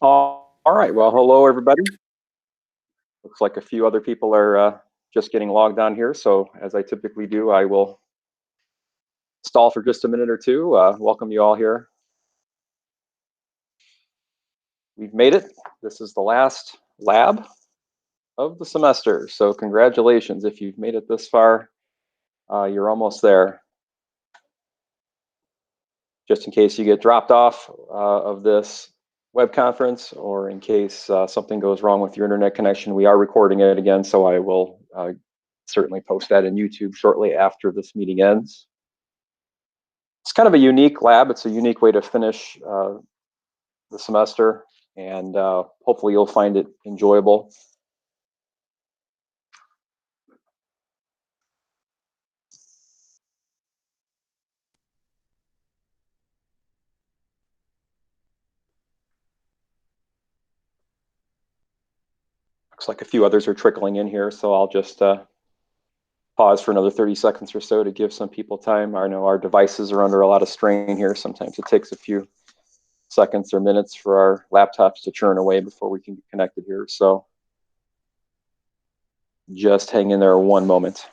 All right. Well, hello, everybody. Looks like a few other people are just getting logged on here. So, as I typically do, I will stall for just a minute or two. Welcome you all here. We've made it. This is the last lab of the semester. So, congratulations. If you've made it this far, you're almost there. Just in case you get dropped off of this web conference, or in case something goes wrong with your internet connection, we are recording it again. So, I will certainly post that in YouTube shortly after this meeting ends. It's kind of a unique lab. It's a unique way to finish the semester, and hopefully you'll find it enjoyable. Looks like a few others are trickling in here, so I'll just pause for another 30 seconds or so to give some people time. I know our devices are under a lot of strain here. Sometimes it takes a few seconds or minutes for our laptops to churn away before we can get connected here. So just hang in there one moment.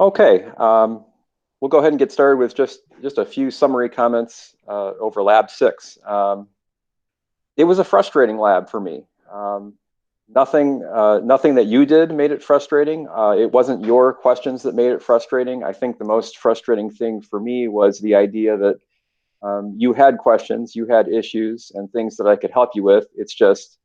Okay, we'll go ahead and get started with just a few summary comments over Lab 6. It was a frustrating lab for me. Nothing that you did made it frustrating. It wasn't your questions that made it frustrating. I think the most frustrating thing for me was the idea that you had questions, you had issues, and things that I could help you with. It's just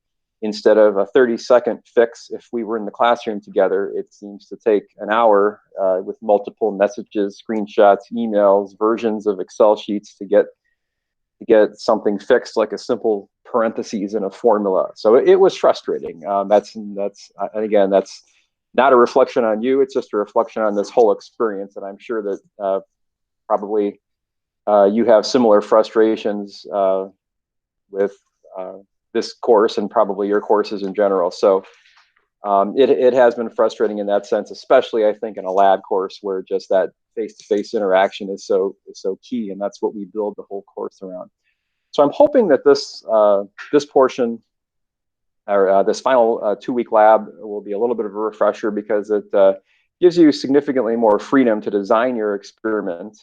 instead of a 30-second fix, if we were in the classroom together, it seems to take an hour with multiple messages, screenshots, emails, versions of Excel sheets to get something fixed, like a simple parentheses in a formula. So it was frustrating. That's again, that's not a reflection on you. It's just a reflection on this whole experience. And I'm sure that probably you have similar frustrations with this course and probably your courses in general. So it has been frustrating in that sense, especially I think in a lab course where just that face-to-face interaction is so key, and that's what we build the whole course around. So I'm hoping that this portion, or this final 2-week lab, will be a little bit of a refresher, because it gives you significantly more freedom to design your experiment.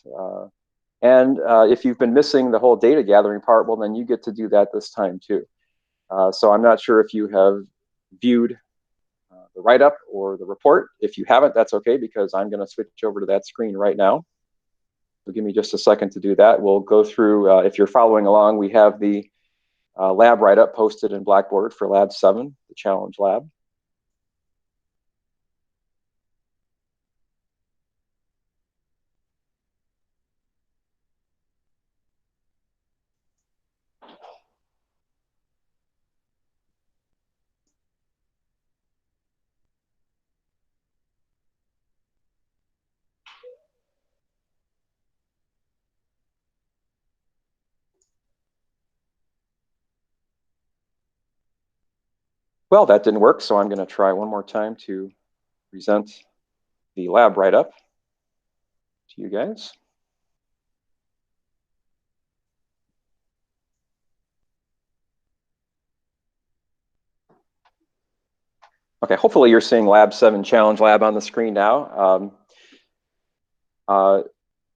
And if you've been missing the whole data gathering part, well, then you get to do that this time too. So I'm not sure if you have viewed the write-up or the report. If you haven't, that's okay, because I'm going to switch over to that screen right now. So give me just a second to do that. We'll go through, if you're following along, we have the lab write-up posted in Blackboard for Lab 7, the challenge lab. Well, that didn't work, so I'm going to try one more time to present the lab write-up to you guys. Okay, hopefully you're seeing Lab 7 Challenge Lab on the screen now.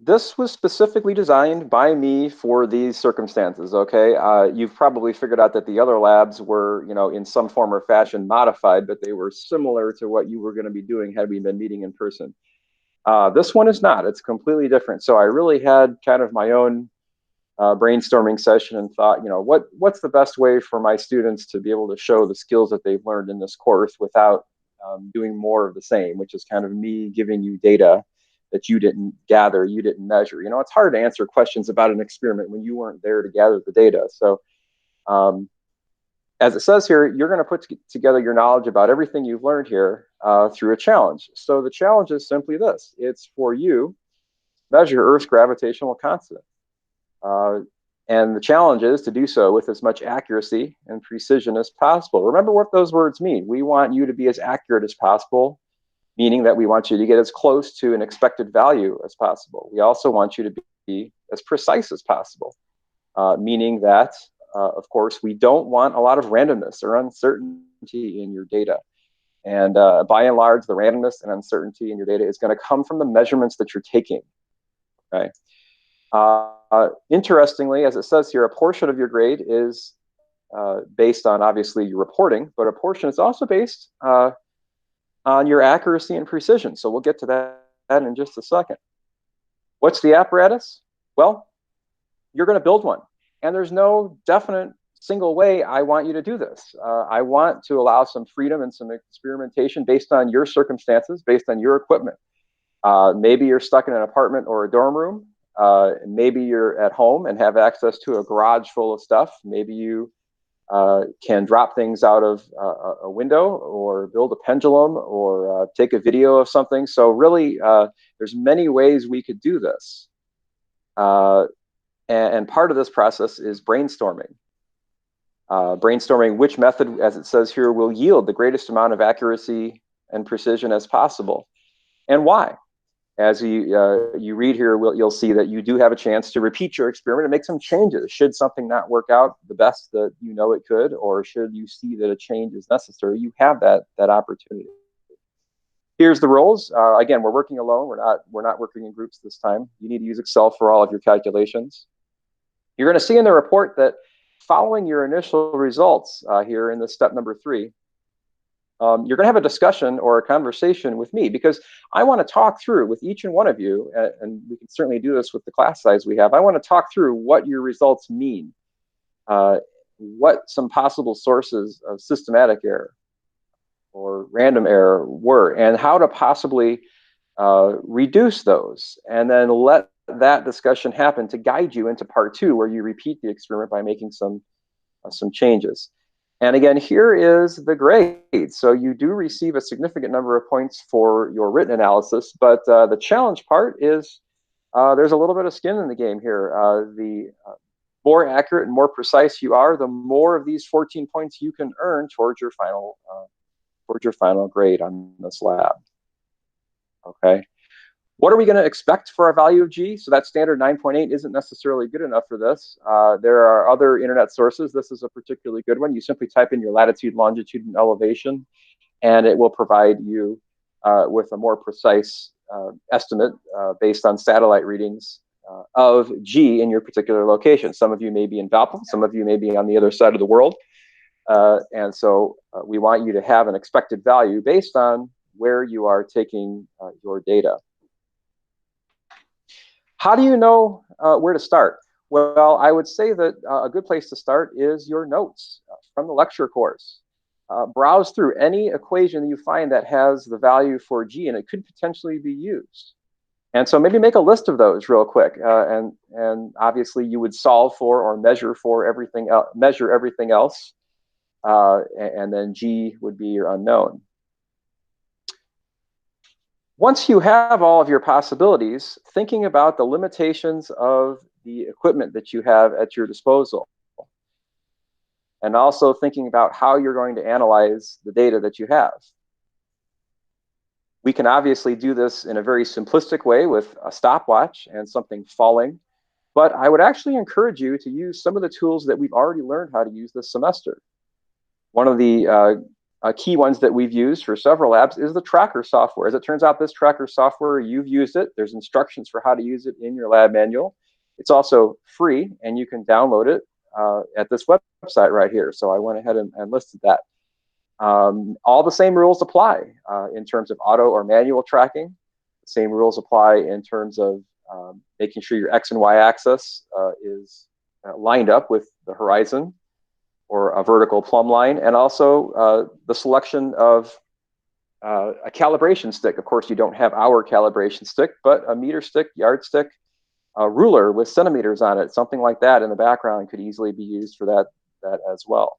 This was specifically designed by me for these circumstances, okay? You've probably figured out that the other labs were, in some form or fashion modified, but they were similar to what you were going to be doing had we been meeting in person. This one is not. It's completely different. So I really had kind of my own brainstorming session and thought, what's the best way for my students to be able to show the skills that they've learned in this course without doing more of the same, which is kind of me giving you data that you didn't gather, you didn't measure. It's hard to answer questions about an experiment when you weren't there to gather the data. So as it says here, you're going to put together your knowledge about everything you've learned here through a challenge. So the challenge is simply this. It's for you to measure Earth's gravitational constant. And the challenge is to do so with as much accuracy and precision as possible. Remember what those words mean. We want you to be as accurate as possible, meaning that we want you to get as close to an expected value as possible. We also want you to be as precise as possible, meaning that, of course, we don't want a lot of randomness or uncertainty in your data. And by and large, the randomness and uncertainty in your data is going to come from the measurements that you're taking. Okay. Interestingly, as it says here, a portion of your grade is based on obviously your reporting, but a portion is also based on your accuracy and precision. So we'll get to that in just a second. What's the apparatus? Well, you're going to build one. And there's no definite single way I want you to do this. I want to allow some freedom and some experimentation based on your circumstances, based on your equipment. Maybe you're stuck in an apartment or a dorm room. Maybe you're at home and have access to a garage full of stuff. Maybe you can drop things out of a window or build a pendulum or take a video of something. So really, there's many ways we could do this. And part of this process is brainstorming. Brainstorming which method, as it says here, will yield the greatest amount of accuracy and precision as possible, and why. As you read here, you'll see that you do have a chance to repeat your experiment and make some changes. Should something not work out the best that you know it could, or should you see that a change is necessary, you have that opportunity. Here's the rules. Again, we're working alone. We're not working in groups this time. You need to use Excel for all of your calculations. You're going to see in the report that following your initial results here in the step number 3, you're going to have a discussion or a conversation with me, because I want to talk through with each and one of you, and we can certainly do this with the class size we have. I want to talk through what your results mean, what some possible sources of systematic error or random error were, and how to possibly reduce those, and then let that discussion happen to guide you into part 2, where you repeat the experiment by making some changes. And again, here is the grade. So you do receive a significant number of points for your written analysis, but the challenge part is there's a little bit of skin in the game here. The more accurate and more precise you are, the more of these 14 points you can earn towards your final grade on this lab. Okay. What are we going to expect for our value of G? So that standard 9.8 isn't necessarily good enough for this. There are other internet sources. This is a particularly good one. You simply type in your latitude, longitude, and elevation, and it will provide you with a more precise estimate based on satellite readings of G in your particular location. Some of you may be in Valpo, some of you may be on the other side of the world. And so we want you to have an expected value based on where you are taking your data. How do you know where to start? Well, I would say that a good place to start is your notes from the lecture course. Browse through any equation you find that has the value for G, and it could potentially be used. And so maybe make a list of those real quick. And obviously you would solve for or measure for everything else. And then G would be your unknown. Once you have all of your possibilities, thinking about the limitations of the equipment that you have at your disposal, and also thinking about how you're going to analyze the data that you have. We can obviously do this in a very simplistic way with a stopwatch and something falling, but I would actually encourage you to use some of the tools that we've already learned how to use this semester. One of the key ones that we've used for several labs is the tracker software. As it turns out, this tracker software, you've used it. There's instructions for how to use it in your lab manual. It's also free, and you can download it at this website right here. So I went ahead and listed that. All the same rules apply in terms of auto or manual tracking. The same rules apply in terms of making sure your X and Y axis is lined up with the horizon or a vertical plumb line, and also the selection of a calibration stick. Of course, you don't have our calibration stick, but a meter stick, yardstick, a ruler with centimeters on it, something like that in the background could easily be used for that as well.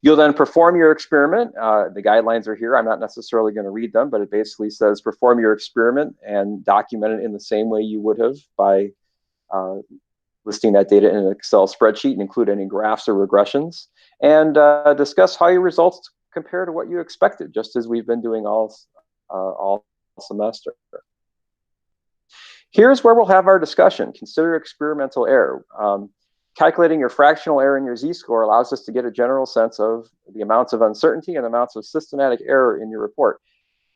You'll then perform your experiment. The guidelines are here. I'm not necessarily going to read them, but it basically says perform your experiment and document it in the same way you would have by listing that data in an Excel spreadsheet and include any graphs or regressions, and discuss how your results compare to what you expected, just as we've been doing all semester. Here's where we'll have our discussion. Consider experimental error. Calculating your fractional error in your z-score allows us to get a general sense of the amounts of uncertainty and amounts of systematic error in your report.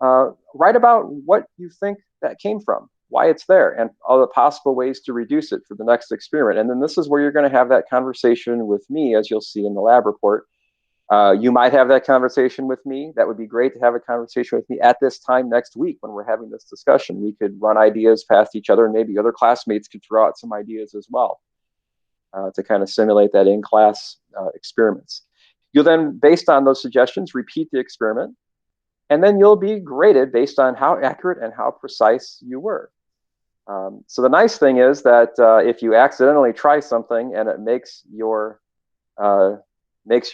Write about what you think that came from, why it's there, and all the possible ways to reduce it for the next experiment. And then this is where you're going to have that conversation with me, as you'll see in the lab report. You might have that conversation with me. That would be great to have a conversation with me at this time next week when we're having this discussion. We could run ideas past each other, and maybe other classmates could throw out some ideas as well to kind of simulate that in-class experiments. You'll then, based on those suggestions, repeat the experiment, and then you'll be graded based on how accurate and how precise you were. So the nice thing is that if you accidentally try something and it makes your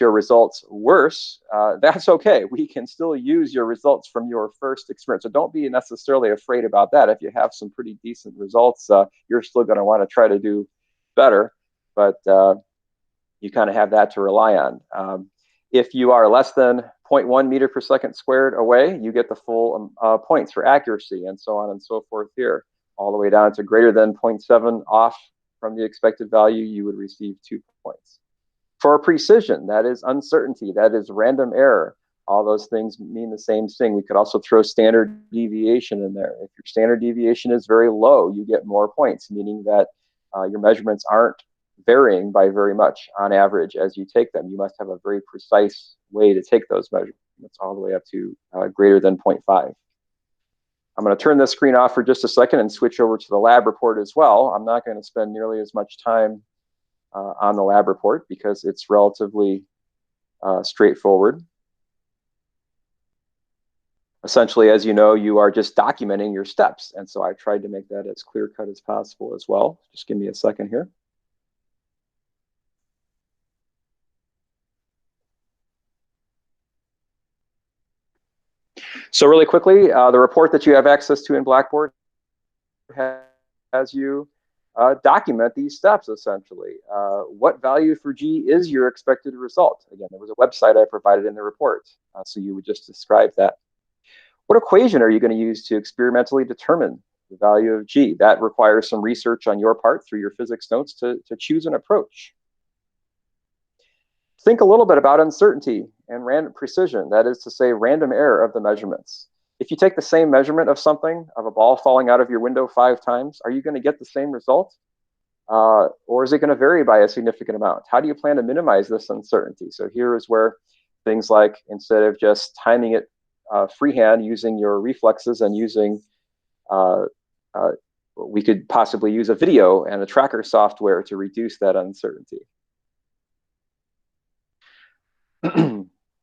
results worse, that's okay. We can still use your results from your first experiment. So don't be necessarily afraid about that. If you have some pretty decent results, you're still going to want to try to do better, but you kind of have that to rely on. If you are less than 0.1 meter per second squared away, you get the full points for accuracy, and so on and so forth here, all the way down to greater than 0.7 off from the expected value, you would receive 2 points. For precision, that is uncertainty, that is random error. All those things mean the same thing. We could also throw standard deviation in there. If your standard deviation is very low, you get more points, meaning that your measurements aren't varying by very much on average as you take them. You must have a very precise way to take those measurements all the way up to greater than 0.5. I'm going to turn this screen off for just a second and switch over to the lab report as well. I'm not going to spend nearly as much time on the lab report because it's relatively straightforward. Essentially, as you know, you are just documenting your steps. And so I tried to make that as clear-cut as possible as well. Just give me a second here. So really quickly, the report that you have access to in Blackboard has you document these steps, essentially. What value for G is your expected result? Again, there was a website I provided in the report, so you would just describe that. What equation are you going to use to experimentally determine the value of G? That requires some research on your part through your physics notes to choose an approach. Think a little bit about uncertainty and random precision, that is to say, random error of the measurements. If you take the same measurement of something, of a ball falling out of your window 5 times, are you going to get the same result? Or is it going to vary by a significant amount? How do you plan to minimize this uncertainty? So here is where things like, instead of just timing it freehand using your reflexes and using, we could possibly use a video and a tracker software to reduce that uncertainty.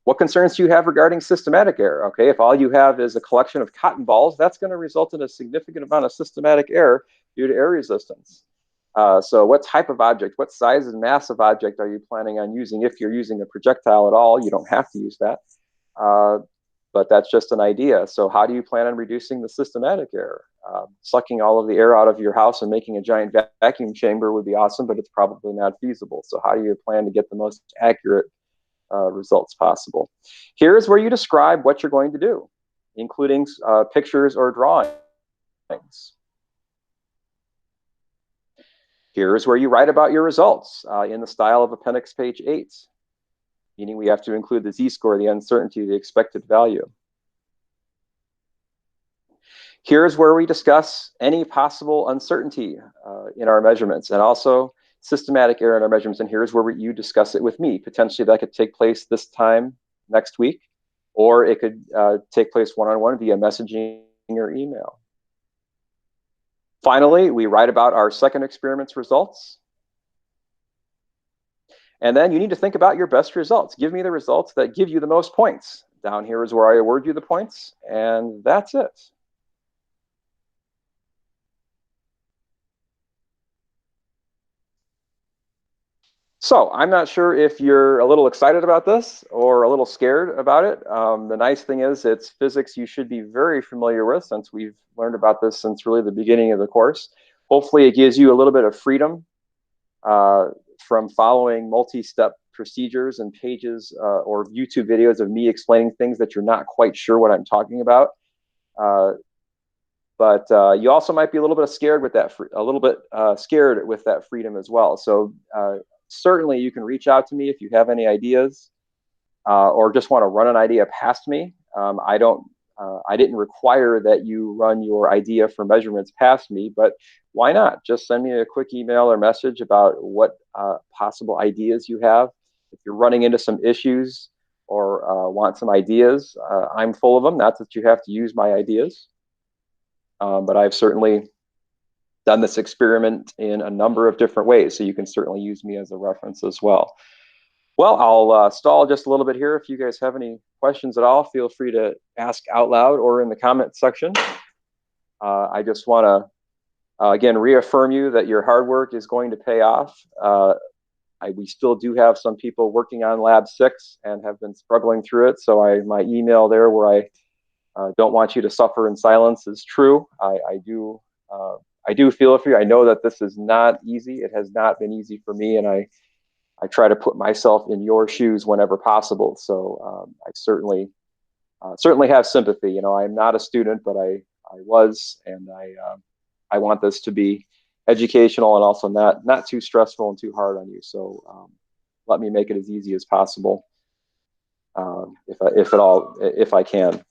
What concerns do you have regarding systematic error? Okay, if all you have is a collection of cotton balls, that's going to result in a significant amount of systematic error due to air resistance. So what type of object, what size and mass of object are you planning on using? If you're using a projectile at all, you don't have to use that. But that's just an idea. So how do you plan on reducing the systematic error? Sucking all of the air out of your house and making a giant vacuum chamber would be awesome, but it's probably not feasible. So how do you plan to get the most accurate results possible? Here's where you describe what you're going to do, including pictures or drawings. Here's where you write about your results in the style of appendix page 8, meaning we have to include the z-score, the uncertainty, the expected value. Here's where we discuss any possible uncertainty in our measurements, and also systematic error in our measurements, and here's where you discuss it with me. Potentially that could take place this time next week, or it could take place one-on-one via messaging or email. Finally, we write about our second experiment's results. And then you need to think about your best results. Give me the results that give you the most points. Down here is where I award you the points, and that's it. So I'm not sure if you're a little excited about this or a little scared about it. The nice thing is it's physics you should be very familiar with, since we've learned about this since really the beginning of the course. Hopefully it gives you a little bit of freedom from following multi-step procedures and pages or YouTube videos of me explaining things that you're not quite sure what I'm talking about. But you also might be a little bit scared with that, scared with that freedom as well. So certainly you can reach out to me if you have any ideas or just want to run an idea past me. I didn't require that you run your idea for measurements past me, but why not? Just send me a quick email or message about what possible ideas you have. If you're running into some issues or want some ideas, I'm full of them. Not that you have to use my ideas, but I've certainly done this experiment in a number of different ways, so you can certainly use me as a reference as well. Well, I'll stall just a little bit here. If you guys have any questions at all, feel free to ask out loud or in the comment section. I just want to, again, reaffirm you that your hard work is going to pay off. We still do have some people working on Lab 6 and have been struggling through it. So my email there where I don't want you to suffer in silence is true. I do feel for you. I know that this is not easy. It has not been easy for me, and I try to put myself in your shoes whenever possible. So I certainly have sympathy. You know, I'm not a student, but I was, and I want this to be educational and also not too stressful and too hard on you. So let me make it as easy as possible, if I can.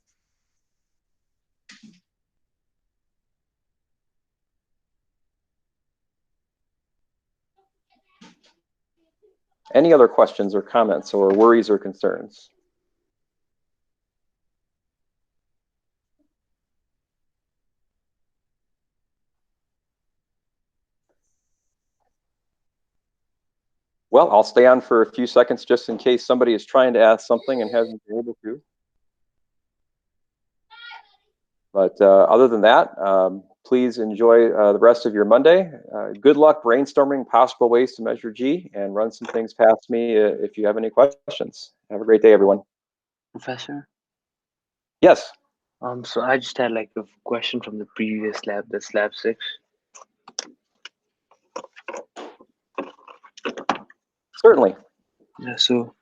Any other questions or comments or worries or concerns? Well, I'll stay on for a few seconds just in case somebody is trying to ask something and hasn't been able to. But other than that, please enjoy the rest of your Monday. Good luck brainstorming possible ways to measure G, and run some things past me if you have any questions. Have a great day, everyone. Professor? Yes. So I just had like a question from the previous lab, that's lab 6. Certainly. Yeah, so